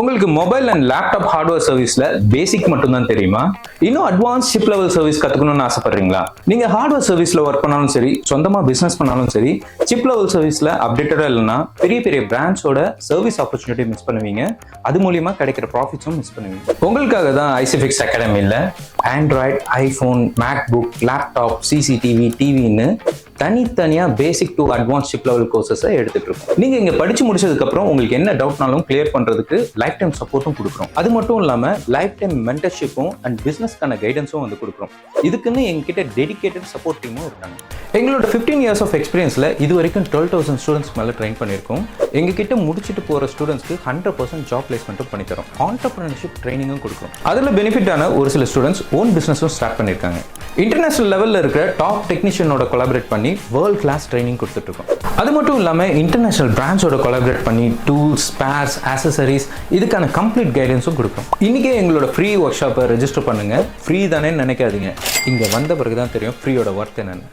உங்களுக்கு mobile and laptop hardware சர்வீஸ்ல பேசிக் மட்டும் தான் தெரியுமா? இன்னும் அட்வான்ஸ் சிப் லெவல் சர்வீஸ் கத்துக்கணும்னு ஆசைப்படுறீங்களா? நீங்க ஹார்ட்வேர் சர்வீஸ்ல ஒர்க் பண்ணாலும் சரி, சொந்தமா பிசினஸ் பண்ணாலும் சரி, சிப் லெவல் சர்வீஸ்ல அப்டேட்டடா இல்லைன்னா பெரிய பெரிய பிராண்ட்ஸோட சர்வீஸ் ஆப்பர்ச்சுனிட்டி மிஸ் பண்ணுவீங்க. அது மூலியமா கிடைக்கிற ப்ராஃபிட்ஸும் மிஸ் பண்ணுவீங்க. உங்களுக்காக தான் ICFix அகாடமியில் Android, iPhone, MacBook, laptop, CCTV, டிவின்னு தனித்தனியா basic to advance chip level கோர்சஸை எடுத்துட்டு இருக்கோம். நீங்க இங்க படிச்சு முடிச்சதுக்கு அப்புறம் உங்களுக்கு என்ன டவுட்னாலும் கிளியர் பண்றதுக்கு லைஃப் டைம் சப்போர்ட்டும் கொடுக்குறோம். அது மட்டும் இல்லாம லைஃப் டைம் மென்டர்ஷிப்பும் அண்ட் பிசினஸ்க்கான கைடன்ஸும் வந்து கொடுக்குறோம். இதுக்குன்னு எங்ககிட்ட டெடிகேட்டட் சப்போர்ட் டீமும் இருக்காங்க. எங்களோட 15 years ஆஃப் எக்ஸ்பீரியன்ஸ்ல இது வரைக்கும் 12,000 ஸ்டூடெண்ட்ஸ் மேல ட்ரெயின் பண்ணியிருக்கோம். எங்ககிட்ட முடிச்சுட்டு போற ஸ்டூடெண்ட்ஸ்க்கு 100% ஜாப் பிளேஸ்மெண்ட்டும் பண்ணி தரோம். ஆண்டர்பிரினர்ஷிப் ட்ரைனிங்கும் கொடுக்குறோம். அதுல பெனிஃபிட்டான ஒரு சில ஸ்டூடெண்ட்ஸ் ஓன் பிசினஸும் ஸ்டார்ட் பண்ணியிருக்காங்க. இன்டர்நேஷனல் லெவலில் இருக்கிற டாப் டெக்னீஷியனோட கொலாபரேட் பண்ணி வேர்ல்ட் கிளாஸ் ட்ரைனிங் கொடுத்துட்டு இருக்கோம். அது மட்டும் இல்லாமல் இன்டர்நேஷனல் பிராண்ட்ஸோட கொலாபரேட் பண்ணி டூல்ஸ், ஸ்பேர்ஸ், ஆக்சசரிஸ் இதுக்கான கம்ப்ளீட் கைடன்ஸும் கொடுக்கும். இன்னைக்கே எங்களோட ஃப்ரீ ஒர்க் ஷாப்பை ரெஜிஸ்டர் பண்ணுங்க. ஃப்ரீ தானே நினைக்காதீங்க, இங்கே வந்த பிறகு தான் தெரியும் ஃப்ரீயோட ஒர்த் என்னன்னு.